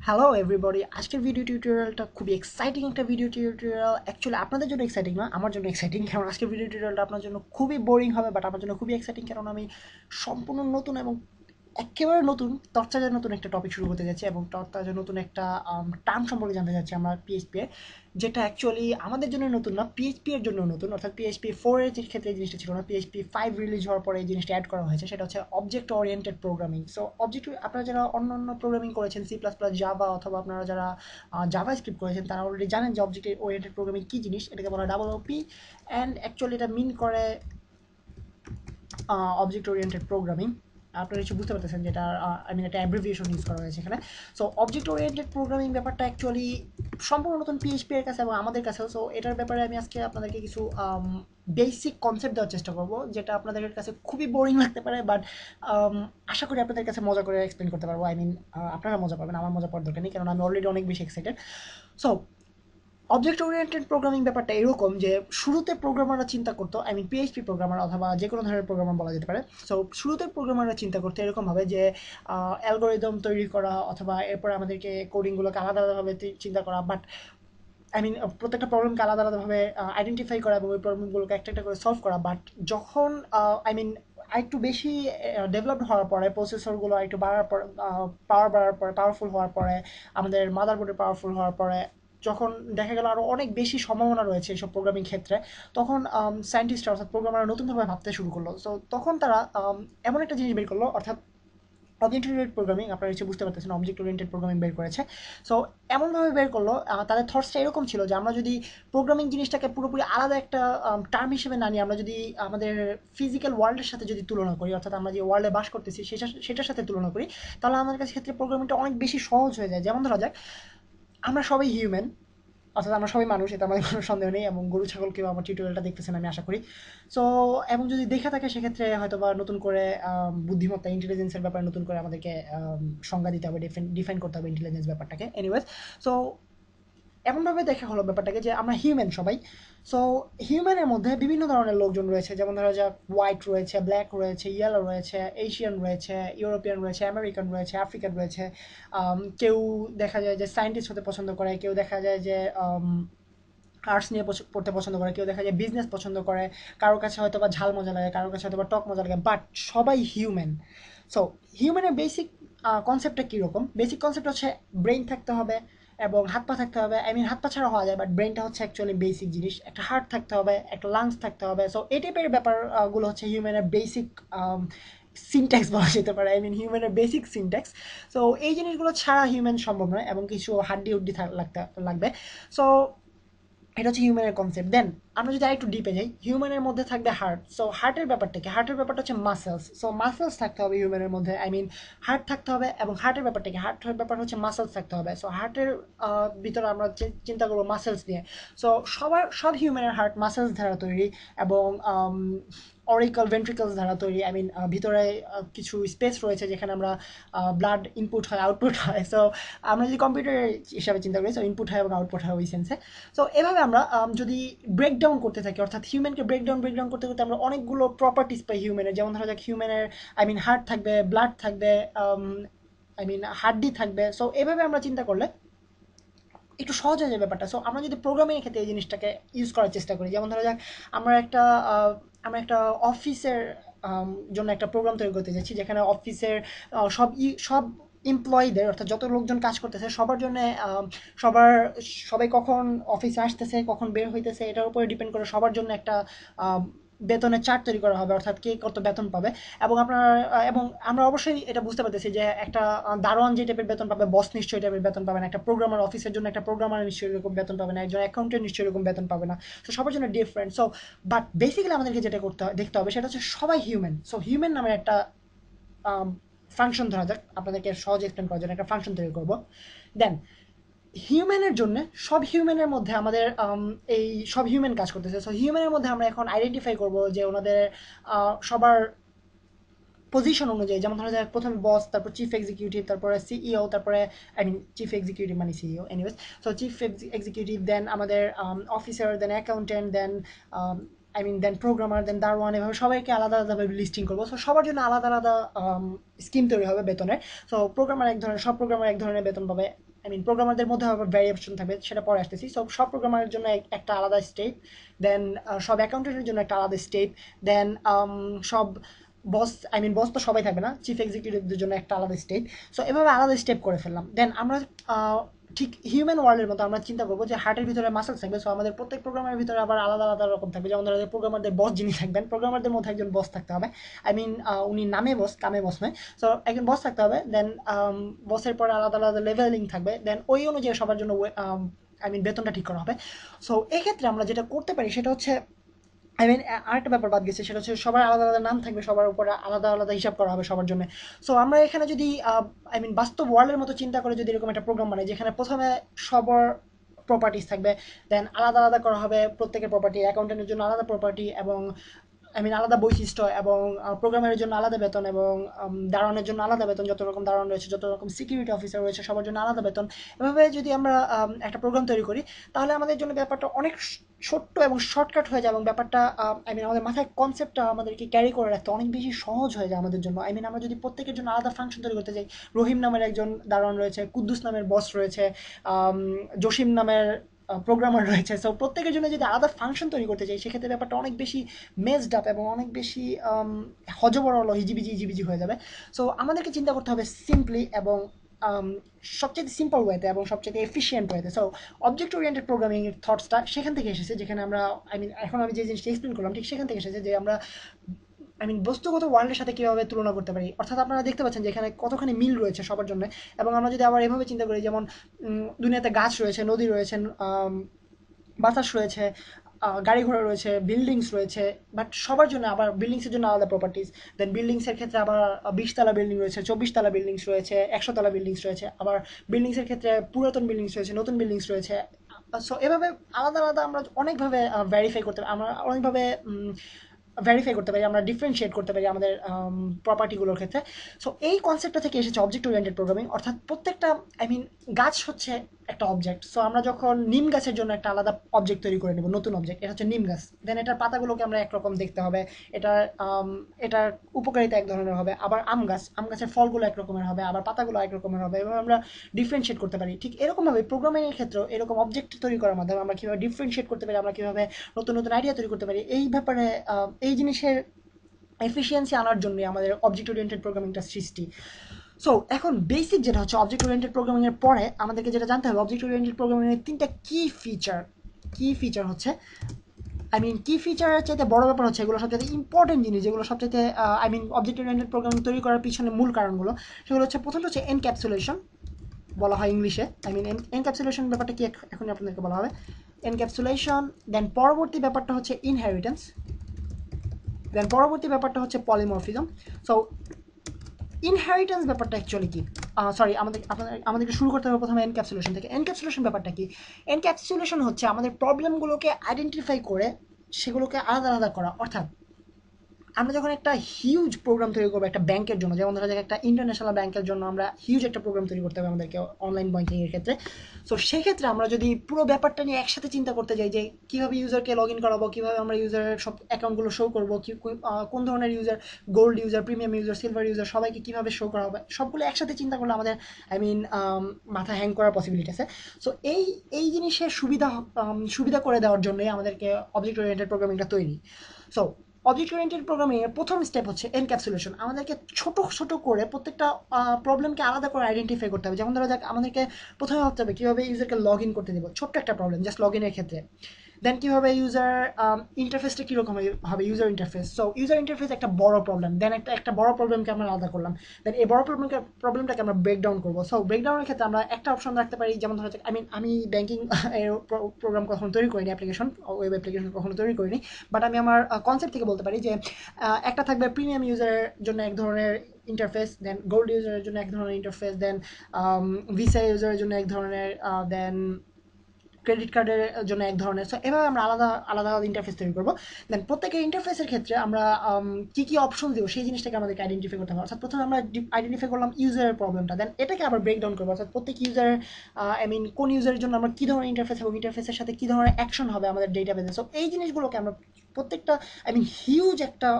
Hello everybody, আজকের video টিউটোরিয়ালটা খুবই exciting একটা ভিডিও টিউটোরিয়াল। অ্যাকচুয়ালি আপনাদের জন্য এক্সাইটিং না, আমার জন্য এক্সাইটিং, কারণ আজকের ভিডিও টিউটোরিয়ালটা আপনার জন্য খুবই বোরিং হবে, বাট আমার জন্য খুবই এক্সাইটিং, কারণ আমি সম্পূর্ণ নতুন এবং একেবারে নতুন তরতাজা নতুন একটা টপিক শুরু করতে যাচ্ছি এবং তরতাজা নতুন একটা টার্ম সম্পর্কে জানতে চাচ্ছি আমরা পিএইচপি এর, যেটা অ্যাকচুয়ালি আমাদের জন্য নতুন না, পিএইচপি এর জন্য নতুন। অর্থাৎ পিএইচপি 4 এর ক্ষেত্রে এই জিনিসটা ছিল না, পিএইচপি 5 রিলিজ হওয়ার পরে এই জিনিসটা অ্যাড করা হয়েছে, সেটা হচ্ছে object oriented programming. So object, আপনারা যারা অন্য অন্য প্রোগ্রামিং করেছেন সি প্লাস প্লাস, জাভা, অথবা আপনারা যারা জাভা স্ক্রিপ্ট করেছেন, তারা অলরেডি জানেন যে অবজেক্ট ওরিয়েন্টেড প্রোগ্রামিং কী জিনিস। এটাকে বলা ডাবল ওপি, অ্যান্ড অ্যাকচুয়ালি এটা মিন করে অবজেক্ট ওরিয়েন্টেড প্রোগ্রামিং। আপনারা কিছু বুঝতে পারতেছেন যেটা একটা অ্যাব্রিভিয়েশন ইউজ করা হয়েছে এখানে। সো অবজেক্ট ওরিয়েন্টেড প্রোগ্রামিং ব্যাপারটা অ্যাকচুয়ালি সম্পূর্ণ নতুন পিএইচপি এর কাছে এবং আমাদের কাছেও। সো এটার ব্যাপারে আমি আজকে আপনাদেরকে কিছু বেসিক কনসেপ্ট দেওয়ার চেষ্টা করবো, যেটা আপনাদের কাছে খুবই বোরিং লাগতে পারে, বাট আশা করি আপনাদের কাছে মজা করে এক্সপ্লেন করতে পারবো। আই মিন, আপনারা মজা পাবেন, আমার মজা পাওয়ার দরকার নেই, কারণ আমি অলরেডি অনেক বেশি excited. So object oriented programming ব্যাপারটা এরকম যে শুরুতে প্রোগ্রামাররা চিন্তা করতো, আই মিন পিএইচপি প্রোগ্রামার অথবা যে কোনো ধরনের প্রোগ্রামার বলা যেতে পারে। সো শুরুতে প্রোগ্রামাররা চিন্তা করতো এরকমভাবে যে অ্যালগোরিদম তৈরি করা, অথবা এরপরে আমাদেরকে কোডিংগুলোকে আলাদা আলাদাভাবে চিন্তা করা। বাট আই মিন প্রত্যেকটা প্রবলেমকে আলাদা আলাদাভাবে আইডেন্টিফাই করা এবং ওই প্রবলেমগুলোকে একটা একটা করে সলভ করা। বাট যখন আই মিন আরেকটু বেশি ডেভেলপড হওয়ার পরে, প্রসেসরগুলো আরেকটু বাড়ার পর, পাওয়ার বাড়ার পরে, পাওয়ারফুল হওয়ার পরে, আমাদের মাদারবোর্ডে পাওয়ারফুল হওয়ার পরে, যখন দেখা গেল আরও অনেক বেশি সম্ভাবনা রয়েছে এইসব প্রোগ্রামিং ক্ষেত্রে, তখন সায়েন্টিস্টরা অর্থাৎ প্রোগ্রামাররা নতুনভাবে ভাবতে শুরু করলো। সো তখন তারা এমন একটা জিনিস বের করলো, অর্থাৎ অবজেক্ট ওরিয়েন্টেড প্রোগ্রামিং, আপনারা নিশ্চয়ই বুঝতে পারতেছেন অবজেক্ট ওরিয়েন্টেড প্রোগ্রামিং বের করেছে। সো এমনভাবে বের করলো, তাদের থটসটা এরকম ছিল যে আমরা যদি প্রোগ্রামিং জিনিসটাকে পুরোপুরি আলাদা একটা টার্ম হিসেবে না নিয়ে, আমরা যদি আমাদের ফিজিক্যাল ওয়ার্ল্ডের সাথে যদি তুলনা করি, অর্থাৎ আমরা যে ওয়ার্ল্ডে বাস করতেছি সেটার সাথে তুলনা করি, তাহলে আমাদের কাছে ক্ষেত্রে প্রোগ্রামিংটা অনেক বেশি সহজ হয়ে যায়। যেমন ধরা যাক, আমরা সবাই হিউম্যান, অর্থাৎ আমরা সবাই মানুষ, এটা আমাদের কোনো সন্দেহ নেই, এবং গরু ছাগলকেও আমার টিউটোরিয়ালটা দেখতেছেন আমি আশা করি। সো এবং যদি দেখা থাকে সেক্ষেত্রে হয়তো বা নতুন করে বুদ্ধিমত্তা, ইন্টেলিজেন্সের ব্যাপারে নতুন করে আমাদেরকে সংজ্ঞা দিতে হবে, ডিফাইন করতে হবে ইন্টেলিজেন্স ব্যাপারটাকে। এনিওয়েজ, সো এমনভাবে দেখা হলো ব্যাপারটাকে যে আমরা হিউম্যান সবাই। সো হিউম্যানের মধ্যে বিভিন্ন ধরনের লোকজন রয়েছে, যেমন ধরা যাক হোয়াইট রয়েছে, ব্ল্যাক রয়েছে, ইয়েলো রয়েছে, এশিয়ান রয়েছে, ইউরোপিয়ান রয়েছে, আমেরিকান রয়েছে, আফ্রিকান রয়েছে। কেউ দেখা যায় যে সায়েন্টিস্ট হতে পছন্দ করে, কেউ দেখা যায় যে আর্টস নিয়ে পড়তে পছন্দ করে, কেউ দেখা যায় বিজনেস পছন্দ করে, কারোর কাছে হয়তো বা ঝাল মজা লাগে, কারোর কাছে হয়তো বা টক মজা লাগে, বাট সবাই হিউম্যান। সো হিউম্যানের বেসিক কনসেপ্টটা কীরকম? বেসিক কনসেপ্ট হচ্ছে ব্রেইন থাকতে হবে এবং হাত পা থাকতে হবে। আই মিন হাত পা ছাড়া হওয়া যায়, বাট ব্রেইনটা হচ্ছে অ্যাকচুয়ালি বেসিক জিনিস। একটা হার্ট থাকতে হবে, একটা লাংস থাকতে হবে। সো এই টাইপের ব্যাপারগুলো হচ্ছে হিউম্যানের বেসিক সিনট্যাক্স বলা যেতে পারে, আই মিন হিউম্যানের বেসিক সিনট্যাক্স। সো এই জিনিসগুলো ছাড়া হিউম্যান সম্ভব নয়, এবং কিছু হাড্ডি উড্ডি লাগবে। সো এটা হচ্ছে হিউম্যানের কনসেপ্ট। দেন আমরা যদি আরেকটু ডিপে যাই, হিউম্যানের মধ্যে থাকবে হার্ট। সো হার্টের ব্যাপারটা কি? হার্টের ব্যাপারটা হচ্ছে মাসেলস। সো মাসেলস থাকতে হবে হিউম্যানের মধ্যে, আই মিন হার্ট থাকতে হবে। এবং হার্টের ব্যাপারটা কি? হার্টের ব্যাপার হচ্ছে মাসেলস থাকতে হবে। সো হার্টের ভিতরে আমরা চিন্তা করবো মাসেলস নিয়ে। সো সব হিউম্যানের হার্ট মাসেলস দ্বারা তৈরি, এবং অরিকল ভেন্ট্রিকলস দ্বারা তৈরি। আই মিন ভিতরে কিছু স্পেস রয়েছে যেখানে আমরা ব্লাড ইনপুট হয়, আউটপুট হয়। সো আমরা যদি কম্পিউটার হিসাবে চিন্তা করি, সো ইনপুট হয় এবং আউটপুট হয় ওই সেন্সে। সো এভাবে আমরা যদি ব্রেকডাউন করতে থাকি, অর্থাৎ হিউম্যানকে ব্রেকডাউন করতে করতে আমরা অনেকগুলো প্রপার্টিস পাই হিউম্যানের। যেমন ধরা যাক হিউম্যানের আই মিন হার্ট থাকবে, ব্লাড থাকবে, আই মিন হাড্ডি থাকবে। সো এভাবে আমরা চিন্তা করলে একটু সহজ হয়ে যায় ব্যাপারটা। সো আমরা যদি প্রোগ্রামিংয়ের ক্ষেত্রে এই জিনিসটাকে ইউজ করার চেষ্টা করি, যেমন ধরা যাক আমরা একটা আমরা একটা অফিসের জন্য একটা প্রোগ্রাম তৈরি করতে যাচ্ছি, যেখানে অফিসের সব এমপ্লয়ীদের, অর্থাৎ যত লোকজন কাজ করতেছে সবার জন্য, সবার সবাই কখন অফিসে আসতেছে, কখন বের হইতেছে, এটার উপরে ডিপেন্ড করে সবার জন্য একটা বেতনের চার্ট তৈরি করা হবে, অর্থাৎ কে কত বেতন পাবে। এবং এবং আমরা অবশ্যই এটা বুঝতে পারতেছি যে একটা দারোয়ান যে টাইপের বেতন পাবে, বস নিশ্চয়ই টাইপের বেতন পাবে না। একটা প্রোগ্রামার, অফিসের জন্য একটা প্রোগ্রামার নিশ্চয়ই এরকম বেতন পাবে না, একজন অ্যাকাউন্টেন্ট নিশ্চয়ই এরকম বেতন পাবে না। তো সবার জন্য ডিফারেন্ট। সো বাট বেসিক্যালি আমাদেরকে যেটা দেখতে হবে সেটা হচ্ছে সবাই হিউম্যান। সো হিউম্যান নামের একটা ফাংশন, ধরা যাক আপনাদেরকে সহজ এক্সপ্লেন করার জন্য একটা ফাংশন তৈরি করবো। দেন হিউম্যানের জন্য, সব হিউম্যানের মধ্যে আমাদের এই সব হিউম্যান কাজ করতেছে। সো হিউম্যানের মধ্যে আমরা এখন আইডেন্টিফাই করব যে ওনাদের সবার পজিশন অনুযায়ী, যেমন ধরা যায় প্রথমে বস, তারপর চিফ এক্সিকিউটিভ, তারপরে সিইও, তারপরে আই মিন চিফ এক্সিকিউটিভ মানে CEO, anyways. So chief executive, then আমাদের officer, then accountant, then I mean then programmer, then দারওয়ান, এভাবে সবাইকে আলাদা আলাদাভাবে লিস্টিং করবো। সো সবার জন্য আলাদা আলাদা স্কিম তৈরি হবে বেতনের। সো প্রোগ্রামার এক ধরনের, সব প্রোগ্রামার এক ধরনের বেতন পাবে, আই মিন প্রোগ্রামারদের মধ্যে আবার ভ্যারিয়েশন থাকবে, সেটা পরে আসতেছি। সো সব প্রোগ্রামারের জন্য একটা আলাদা স্টেপ, দেন সব অ্যাকাউন্টেন্টের জন্য একটা আলাদা স্টেপ, দেন সব বস, আই মিন বস তো সবাই থাকবে না, চিফ এক্সিকিউটিভদের জন্য একটা আলাদা স্টেপ। সো এভাবে আলাদা স্টেপ করে ফেললাম। দেন আমরা ঠিক হিউম্যান ওয়ার্ল্ডের মতো আমরা চিন্তা করবো যে হার্টের ভিতরে মাসেল থাকবে। সো আমাদের প্রত্যেক প্রোগ্রামের ভিতরে আবার আলাদা আলাদা রকম থাকবে। যেমন ধরো প্রোগ্রামারদের বস যিনি থাকবেন, প্রোগ্রামারদের মধ্যে একজন বস থাকতে হবে। আই মিন উনি নামে বস, কামে বস নয়। সো একজন বস থাকতে হবে। দেন বসের পরে আলাদা আলাদা লেভেলিং থাকবে। দেন ওই অনুযায়ী সবার জন্য আই মিন বেতনটা ঠিক করা হবে। সো এক্ষেত্রে আমরা যেটা করতে পারি সেটা হচ্ছে, আই মিন আরেকটা ব্যাপার বাদ গেছে, সেটা হচ্ছে সবার আলাদা আলাদা নাম থাকবে, সবার উপরে আলাদা আলাদা হিসাব করা হবে সবার জন্য। সো আমরা এখানে যদি আই মিন বাস্তব ওয়ার্ল্ডের মতো চিন্তা করে যদি এরকম একটা প্রোগ্রাম বানাই, যেখানে প্রথমে সবার প্রপার্টিস থাকবে, দেন আলাদা আলাদা করা হবে প্রত্যেকের প্রপার্টি, অ্যাকাউন্টেন্টের জন্য আলাদা প্রপার্টি এবং আই মিন আলাদা বৈশিষ্ট্য, এবং প্রোগ্রামের জন্য আলাদা বেতন, এবং দারোয়ানের জন্য আলাদা বেতন, যত রকম দারোয়ান রয়েছে, যত রকম সিকিউরিটি অফিসার রয়েছে সবার জন্য আলাদা বেতন। এভাবে যদি আমরা একটা প্রোগ্রাম তৈরি করি, তাহলে আমাদের জন্য ব্যাপারটা অনেক ছোট্ট এবং শর্টকাট হয়ে যায়, এবং ব্যাপারটা আই মিন আমাদের মাথায় কনসেপ্টটা আমাদেরকে ক্যারি করে রাখতে অনেক বেশি সহজ হয়ে যায় আমাদের জন্য। আই মিন আমরা যদি প্রত্যেকের জন্য আলাদা ফাংশন তৈরি করতে যাই, রহিম নামের একজন দারোয়ান রয়েছে, কুদ্দুস নামের বস রয়েছে, জসিম নামের প্রোগ্রামার রয়েছে। সো প্রত্যেকের জন্য যদি আলাদা ফাংশন তৈরি করতে চাই, সেক্ষেত্রে ব্যাপারটা অনেক বেশি মেজড আপ এবং অনেক বেশি হজবরল হিজিবিজি হিজিবিজি হয়ে যাবে। সো আমাদেরকে চিন্তা করতে হবে সিম্পলি এবং সবচেয়ে সিম্পল ওয়েতে এবং সবচেয়ে এফিসিয়েন্ট ওয়েতে। সো অবজেক্ট ওরিয়েন্টেড প্রোগ্রামিং এর থটসটা সেখান থেকে এসেছে, যেখানে আমরা আই মিন এখন আমি যে জিনিসটা এক্সপ্লেন করলাম ঠিক সেখান থেকে এসেছে, যে আমরা আই মিন বস্তুগত ওয়ার্ল্ডের সাথে কীভাবে তুলনা করতে পারি। অর্থাৎ আপনারা দেখতে পাচ্ছেন যে এখানে কতখানি মিল রয়েছে সবার জন্য। এবং আমরা যদি আবার এভাবে চিন্তা করি, যেমন দুনিয়াতে গাছ রয়েছে, নদী রয়েছে, বাতাস রয়েছে, গাড়ি ঘোড়া রয়েছে, বিল্ডিংস রয়েছে, বাট সবার জন্য আবার বিল্ডিংসের জন্য আলাদা প্রপার্টিস। দেন বিল্ডিংসের ক্ষেত্রে আবার 20 তলা বিল্ডিং রয়েছে, 24 তলা বিল্ডিংস রয়েছে, 100 তলা বিল্ডিংস রয়েছে, আবার বিল্ডিংসের ক্ষেত্রে পুরাতন বিল্ডিংস রয়েছে, নতুন বিল্ডিংস রয়েছে। সো এভাবে আলাদা আলাদা আমরা অনেকভাবে ভেরিফাই করতে পারি, আমরা অনেকভাবে ভেরিফাই করতে পারি, আমরা ডিফারেন্সিয়েট করতে পারি আমাদের প্রপার্টিগুলোর ক্ষেত্রে। সো এই কনসেপ্টটা থেকে এসেছে অবজেক্ট ওরিয়েন্টেড প্রোগ্রামিং। অর্থাৎ প্রত্যেকটা আই মিন গাছ হচ্ছে একটা অবজেক্ট। সো আমরা যখন নিম গাছের জন্য একটা আলাদা অবজেক্ট তৈরি করে নেব, নতুন অবজেক্ট, এটা হচ্ছে নিম গাছ। দেন এটার পাতাগুলোকে আমরা একরকম দেখতে হবে, এটার এটার উপকারিতা এক ধরনের হবে। আবার আম গাছ, আম গাছের ফলগুলো একরকমের হবে, আবার পাতাগুলো একরকমের হবে। এভাবে আমরা ডিফারেন্সিয়েট করতে পারি। ঠিক এরকমভাবে প্রোগ্রামিংয়ের ক্ষেত্রেও এরকম অবজেক্ট তৈরি করার মাধ্যমে আমরা কীভাবে ডিফারেন্সিয়েট করতে পারি, আমরা কীভাবে নতুন নতুন আইডিয়া তৈরি করতে পারি, এই ব্যাপারে এই জিনিসের এফিসিয়েন্সি আনার জন্য আমাদের অবজেক্ট ওরিয়েন্টেড প্রোগ্রামিংটা সৃষ্টি। সো এখন বেসিক যেটা হচ্ছে অবজেক্ট ওরিয়েন্টেড প্রোগ্রামিংয়ের পরে আমাদেরকে যেটা জানতে হবে, অবজেক্ট ওরিয়েন্টেড প্রোগ্রামিংয়ের 3টা কি ফিচার হচ্ছে, আই মিন কি ফিচারের চাইতে বড় ব্যাপার হচ্ছে এগুলো সবচেয়ে ইম্পর্টেন্ট জিনিস, যেগুলো সবচেয়ে I mean object oriented programming তৈরি করার পিছনে মূল কারণগুলো, সেগুলো হচ্ছে প্রথমটা হচ্ছে এনক্যাপসুলেশন বলা হয় ইংলিশে। আই মিন এনক্যাপসুলেশন ব্যাপারটা কি এখন আপনাদেরকে বলা হবে, এনক্যাপসুলেশন। দেন পরবর্তী ব্যাপারটা হচ্ছে ইনহেরিটেন্স। দেন পরবর্তী ব্যাপারটা হচ্ছে পলিমরফিজম। সো ইনহেরিটেন্স ব্যাপারটা অ্যাকচুয়ালি কি, সরি আমাদেরকে শুরু করতে হবে প্রথমে এনক্যাপসুলেশন থেকে। এনক্যাপসুলেশন ব্যাপারটা কি, এনক্যাপসুলেশন হচ্ছে আমাদের প্রবলেমগুলোকে আইডেন্টিফাই করে সেগুলোকে আলাদা আলাদা করা। অর্থাৎ আমরা যখন একটা হিউজ প্রোগ্রাম তৈরি করবো একটা ব্যাংকের জন্য, যেমন ধরা যাক একটা ইন্টারন্যাশনাল ব্যাংকের জন্য আমরা হিউজ একটা প্রোগ্রাম তৈরি করতে হবে আমাদেরকে অনলাইন ব্যাংকিংয়ের ক্ষেত্রে। সো সেক্ষেত্রে আমরা যদি পুরো ব্যাপারটা নিয়ে একসাথে চিন্তা করতে যাই যে কীভাবে ইউজারকে লগ ইন করাবো, কীভাবে আমরা ইউজারের সব অ্যাকাউন্টগুলো শো করবো, কোন ধরনের user, gold user, premium user, silver user, সবাইকে কীভাবে শো করা হবে, সবগুলো একসাথে চিন্তা করলে আমাদের আই মিন মাথা হ্যাং করার পসিবিলিটি আছে। সো এই জিনিসের সুবিধা করে দেওয়ার জন্যই আমাদেরকে অবজেক্ট ওরিয়েন্টেড প্রোগ্রামিংটা তৈরি। সো অবজেক্ট ওরিয়েন্টেড প্রোগ্রামিংয়ের প্রথম স্টেপ হচ্ছে এনক্যাপসুলেশন। আমাদেরকে ছোট ছোট করে প্রত্যেকটা প্রবলেমকে আলাদা করে আইডেন্টিফাই করতে হবে। যেমন ধরা যাক আমাদেরকে প্রথমে ভাবতে হবে কীভাবে ইউজারকে লগ ইন করতে দেবো, ছোট্ট একটা প্রবলেম জাস্ট লগ ইনের ক্ষেত্রে। দেন কীভাবে ইউজার ইন্টারফেসটা কীরকম হবে, user interface. So user interface একটা বড় প্রবলেম, দেন একটা বড় প্রবলেমকে আমরা আলাদা করলাম। দেন এই বড় প্রবলেমটাকে আমরা ব্রেকডাউন করবো। সো ব্রেকডাউনের ক্ষেত্রে আমরা একটা অপশন রাখতে পারি, যেমন ধরা যাক আমি ব্যাঙ্কিং প্রোগ্রাম কখনো তৈরি করিনি, অ্যাপ্লিকেশন ওয়েব অ্যাপ্লিকেশন কখনো তৈরি করিনি, বাট আমি আমার কনসেপ্ট থেকে বলতে পারি যে একটা থাকবে প্রিমিয়াম ইউজারের জন্য এক ধরনের ইন্টারফেস, দেন গোল্ড ইউজারের জন্য এক ধরনের ইন্টারফেস, দেন ভিসা ইউজারের জন্য এক ধরনের, দেন ক্রেডিট কার্ডের জন্য এক ধরনের। সো এভাবে আমরা আলাদা আলাদা ইন্টারফেস তৈরি করবো। দেন প্রত্যেকের ইন্টারফেসের ক্ষেত্রে আমরা কী কী অপশন দেবো সেই জিনিসটাকে আমাদেরকে আইডেন্টিফাই করতে হবে। অর্থাৎ প্রথমে আমরা আইডেন্টিফাই করলাম ইউজারের প্রবলেমটা, দেন এটাকে আবার ব্রেকডাউন করবো। অর্থাৎ প্রত্যেক ইউজারের আই মিন কোন ইউজারের জন্য আমরা কী ধরনের ইন্টারফেস এবং ইন্টারফেসের সাথে কী ধরনের অ্যাকশন হবে আমাদের ডেটাবেসে। সো এই জিনিসগুলোকে আমরা প্রত্যেকটা আই মিন হিউজ একটা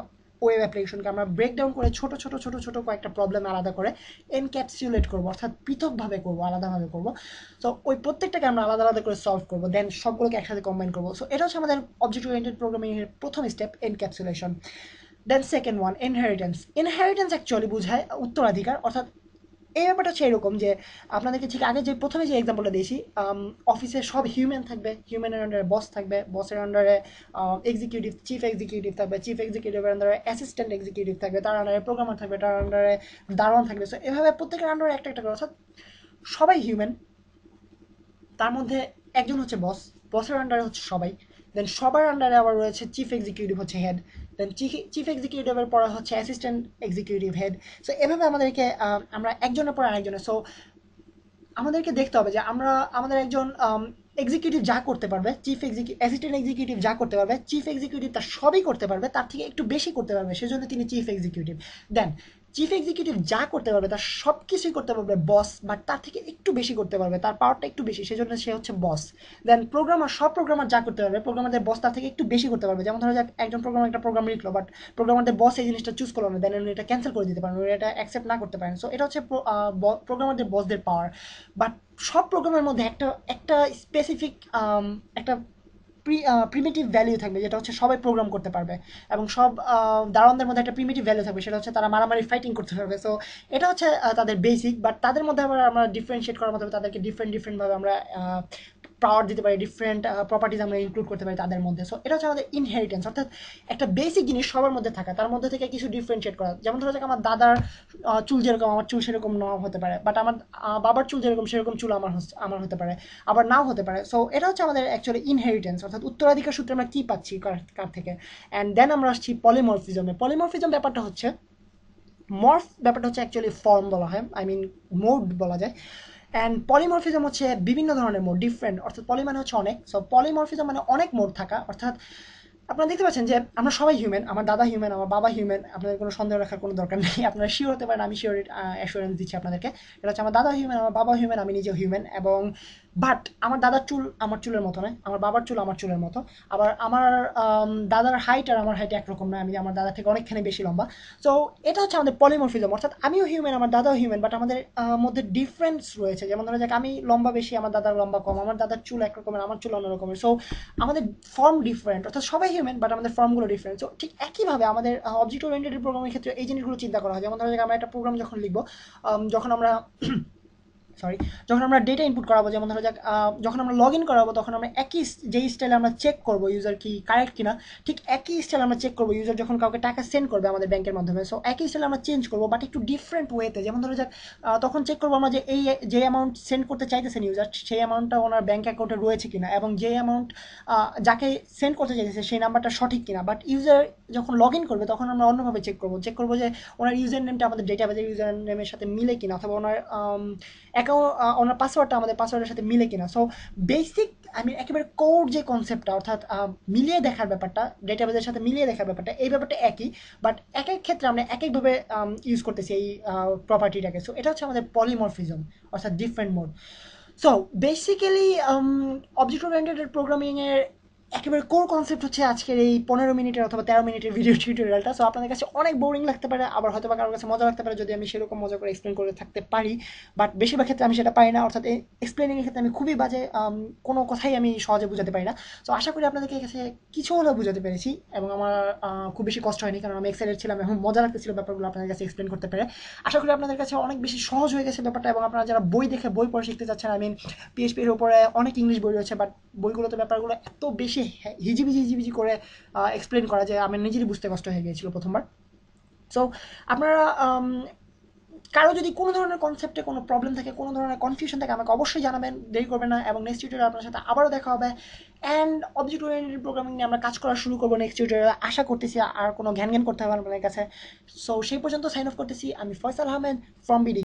ওয়েব অ্যাপ্লিকেশনকে আমরা ব্রেকডাউন করে ছোট ছোট ছোট ছোট কয়েকটা প্রবলেম আলাদা করে এনক্যাপসুলেট করবো, অর্থাৎ পৃথকভাবে করবো, আলাদাভাবে করবো। সো ওই প্রত্যেকটাকে আমরা আলাদা আলাদা করে সলভ করবো, দেন সবগুলোকে একসাথে কম্বাইন করবো। সো এটা হচ্ছে আমাদের অবজেক্ট ওরিয়েন্টেড প্রোগ্রামিংয়ের প্রথম step, encapsulation. Then second one, inheritance. Inheritance actually বোঝায় উত্তরাধিকার, অর্থাৎ এই ব্যাপারটা হচ্ছে এরকম যে আপনাদেরকে ঠিক আগে যে প্রথমে যে এক্সাম্পলটা দিয়েছি, অফিসে সব হিউম্যান থাকবে, হিউম্যানের আন্ডারে বস থাকবে, বসের আন্ডারে এক্সিকিউটিভ, চিফ এক্সিকিউটিভ থাকবে, চিফ এক্সিকিউটিভের আন্ডারে অ্যাসিস্ট্যান্ট এক্সিকিউটিভ থাকবে, তার আন্ডারে প্রোগ্রামার থাকবে, তার আন্ডারে দারোয়ান থাকবে। সো এভাবে প্রত্যেকের আন্ডারে একটা একটা করে, অর্থাৎ সবাই হিউম্যান, তার মধ্যে একজন হচ্ছে বস, বসের আন্ডারে হচ্ছে সবাই, দেন সবার আন্ডারে আবার রয়েছে চিফ এক্সিকিউটিভ হচ্ছে হেড, দেন চিফ এক্সিকিউটিভের পরে হচ্ছে অ্যাসিস্ট্যান্ট এক্সিকিউটিভ হেড। সো এভাবে আমাদেরকে আমরা একজনের পর আরেকজনের, সো আমাদেরকে দেখতে হবে যে আমরা আমাদের একজন এক্সিকিউটিভ যা করতে পারবে, চিফ এক্সিকিউটিভ, অ্যাসিস্ট্যান্ট এক্সিকিউটিভ যা করতে পারবে, চিফ এক্সিকিউটিভ তার সবই করতে পারবে, তার থেকে একটু বেশি করতে পারবে, সেজন্য তিনি চিফ এক্সিকিউটিভ। দেন চিফ এক্সিকিউটিভ যা করতে পারবে তার সব কিছুই করতে পারবে বস, বাট তার থেকে একটু বেশি করতে পারবে, তার পাওয়ারটা একটু বেশি, সেজন্য সে হচ্ছে বস। দেন প্রোগ্রামার, সব প্রোগ্রামার যা করতে পারবে, প্রোগ্রামারদের বস তার থেকে একটু বেশি করতে পারবে। যেমন ধরো যাক একজন প্রোগ্রামার একটা প্রোগ্রাম লিখলো, বাট প্রোগ্রামারদের বস এই জিনিসটা চুজ করলো না, দেন উনি এটা ক্যান্সেল করে দিতে পারেন, উনি এটা অ্যাকসেপ্ট না করতে পারেন। সো এটা হচ্ছে প্রোগ্রামারদের বসদের পাওয়ার। বাট সব প্রোগ্রামের মধ্যে একটা একটা স্পেসিফিক একটা প্রিমিটিভ ভ্যালু থাকবে, যেটা হচ্ছে সবাই প্রোগ্রাম করতে পারবে, এবং সব দারোয়ানদের মধ্যে একটা প্রিমিটিভ ভ্যালু থাকবে, সেটা হচ্ছে তারা মারামারি ফাইটিং করতে পারবে। সো এটা হচ্ছে তাদের বেসিক, বাট তাদের মধ্যে আবার আমরা ডিফারেন্সিয়েট করার মতো তাদেরকে ডিফারেন্টভাবে আমরা পাওয়ার দিতে পারি, ডিফারেন্ট প্রপার্টিজ আমরা ইনক্লুড করতে পারি তাদের মধ্যে। সো এটা হচ্ছে আমাদের ইনহেরিটেন্স, অর্থাৎ একটা বেসিক জিনিস সবার মধ্যে থাকা, তার মধ্যে থেকে কিছু ডিফারেন্সিয়েট করা। যেমন ধরো যাক আমার দাদার চুল যেরকম, আমার চুল সেরকম নাও হতে পারে, বাট আমার বাবার চুল যেরকম সেরকম চুল আমার হতে পারে, আবার নাও হতে পারে। সো এটা হচ্ছে আমাদের অ্যাকচুয়ালি ইনহেরিটেন্স, অর্থাৎ উত্তরাধিকার সূত্রে আমরা কী পাচ্ছি কার থেকে। অ্যান্ড দেন আমরা আসছি পলিমরফিজমে। পলিমরফিজম ব্যাপারটা হচ্ছে, মর্ফ ব্যাপারটা হচ্ছে অ্যাকচুয়ালি ফর্ম বলা হয়, আই মিন মোড বলা যায়। অ্যান্ড পলিমরফিজম হচ্ছে বিভিন্ন ধরনের মোড, ডিফারেন্ট, অর্থাৎ পলি মানে হচ্ছে অনেক, সো পলিমরফিজম মানে অনেক মোড থাকা। অর্থাৎ আপনারা দেখতে পাচ্ছেন যে আমরা সবাই হিউম্যান, আমার দাদা হিউম্যান, আমার বাবা হিউম্যান, আপনাদের কোনো সন্দেহ রাখার কোনো দরকার নেই, আপনারা শিওর হতে পারেন, আমি শিওর অ্যাসুরেন্স দিচ্ছি আপনাদেরকে। এটা হচ্ছে আমার দাদা হিউম্যান, আমার বাবা হিউম্যান, আমি নিজেও হিউম্যান। এবং বাট আমার দাদার চুল আমার চুলের মতো নয়, আমার বাবার চুল আমার চুলের মতো, আবার আমার দাদার হাইট আর আমার হাইট একরকম নয়, আমি আমার দাদা থেকে অনেকখানি বেশি লম্বা। সো এটা হচ্ছে আমাদের পলিমরফিজম, অর্থাৎ আমিও হিউম্যান, আমার দাদাও হিউম্যান, বাট আমাদের মধ্যে ডিফারেন্স রয়েছে। যেমন ধরো যাক আমি লম্বা বেশি, আমার দাদার লম্বা কম, আমার দাদার চুল একরকমের, আমার চুল অন্য রকমের। সো আমাদের ফর্ম ডিফারেন্ট, অর্থাৎ সবাই হিউম্যান, বাট আমাদের ফর্মগুলো ডিফারেন্ট। সো ঠিক একইভাবে আমাদের অবজেক্ট ওরিয়েন্টেড প্রোগ্রামের ক্ষেত্রে এই জিনিসগুলো চিন্তা করা হয়। যেমন ধরো যাক আমরা একটা প্রোগ্রাম যখন লিখবো, যখন আমরা সরি, যখন আমরা ডেটা ইনপুট করাবো, যেমন ধরো যাক যখন আমরা লগ ইন করাবো, তখন আমরা একই যেই স্টাইলে আমরা চেক করবো ইউজার কি কারেক্ট কিনা, ঠিক একই স্টাইলে আমরা চেক করবো ইউজার যখন কাউকে টাকা সেন্ড করবে আমাদের ব্যাংকের মাধ্যমে। সো একই স্টাইলে আমরা চেঞ্জ করবো, বাট একটু ডিফারেন্ট ওয়েতে। যেমন ধরো যাক তখন চেক করবো আমরা যে এই যে অ্যামাউন্ট সেন্ড করতে চাইতেছেন ইউজার, সেই অ্যামাউন্টটা ওনার ব্যাঙ্ক অ্যাকাউন্টে রয়েছে কিনা, এবং যে অ্যামাউন্ট যাকে সেন্ড করতে চাইতেছে সেই নাম্বারটা সঠিক কিনা। বাট ইউজার যখন লগ ইন করবে তখন আমরা অন্যভাবে চেক করবো যে ওনার ইউজার নেমটা আমাদের ডেটাবেজের ইউজার নেমের সাথে মিলে কিনা, অথবা ওনার অ্যাকাউন্ট, ওনার পাসওয়ার্ডটা আমাদের পাসওয়ার্ডের সাথে মিলে কিনা। সো বেসিক, আমি একেবারে কোর যে কনসেপ্টটা, অর্থাৎ মিলিয়ে দেখার ব্যাপারটা, ডেটাবেজের সাথে মিলিয়ে দেখার ব্যাপারটা, এই ব্যাপারটা একই, বাট এক এক ক্ষেত্রে আমরা এক একভাবে ইউজ করতেছি এই প্রপার্টিটাকে। সো এটা হচ্ছে আমাদের পলিমরফিজম, অর্থাৎ different mode. So basically object oriented প্রোগ্রামিংয়ের একেবারে কোর কনসেপ্ট হচ্ছে আজকের এই 15 মিনিটের অথবা 13 মিনিটের ভিডিও টিউটোরিয়ালটা। সো আপনাদের কাছে অনেক বোরিং লাগতে পারে, আবার হয়তো বা কারোর কাছে মজা লাগতে পারে যদি আমি সেরকম মজা করে এক্সপ্লেন করে থাকতে পারি, বাট বেশিরভাগ ক্ষেত্রে আমি সেটা পারি না, অর্থাৎ এক্সপ্লেনিংয়ের ক্ষেত্রে আমি খুবই বাজে, কোনো কথাই আমি সহজে বুঝাতে পারি না। সো আশা করি আপনাদেরকে কাছে কিছু হলেও বুঝাতে পেরেছি, এবং আমার খুব বেশি কষ্ট হয়নি, কারণ আমি এক্সাইটেড ছিলাম এবং মজা লাগতেছিল ব্যাপারগুলো আপনাদের কাছে এক্সপ্লেন করতে পেরে। আশা করি আপনাদের কাছে অনেক বেশি সহজ হয়ে গেছে ব্যাপারটা, এবং আপনারা যারা বই দেখে বই পড়ে শিখতে চাচ্ছেন, আই মিন পিএইচপির উপরে অনেক ইংলিশ বই রয়েছে, বাট বইগুলোতে ব্যাপারগুলো এত বেশি হিজিবিজি করে এক্সপ্লেন করা যায়, আমার নিজেরই বুঝতে কষ্ট হয়ে গিয়েছিল প্রথমবার। সো আপনারা কারো যদি কোনো ধরনের কনসেপ্টে কোনো প্রবলেম থাকে, কোনো ধরনের কনফিউশন থাকে, আমাকে অবশ্যই জানাবেন, দেরি করবেন না। এবং নেক্সট টিউটোরিয়ালে আপনার সাথে আবারও দেখা হবে, অ্যান্ড অবজেক্ট ওরিয়েন্টেড প্রোগ্রামিং নিয়ে আমরা কাজ করা শুরু করবো নেক্সট টিউটোরিয়ালে। আশা করতেছি আর কোনো জ্ঞান করতে হবে আপনাদের কাছে। সো সেই পর্যন্ত সাইন অফ করতেছি, আমি ফয়সাল আহমেদ ফ্রম বিডি।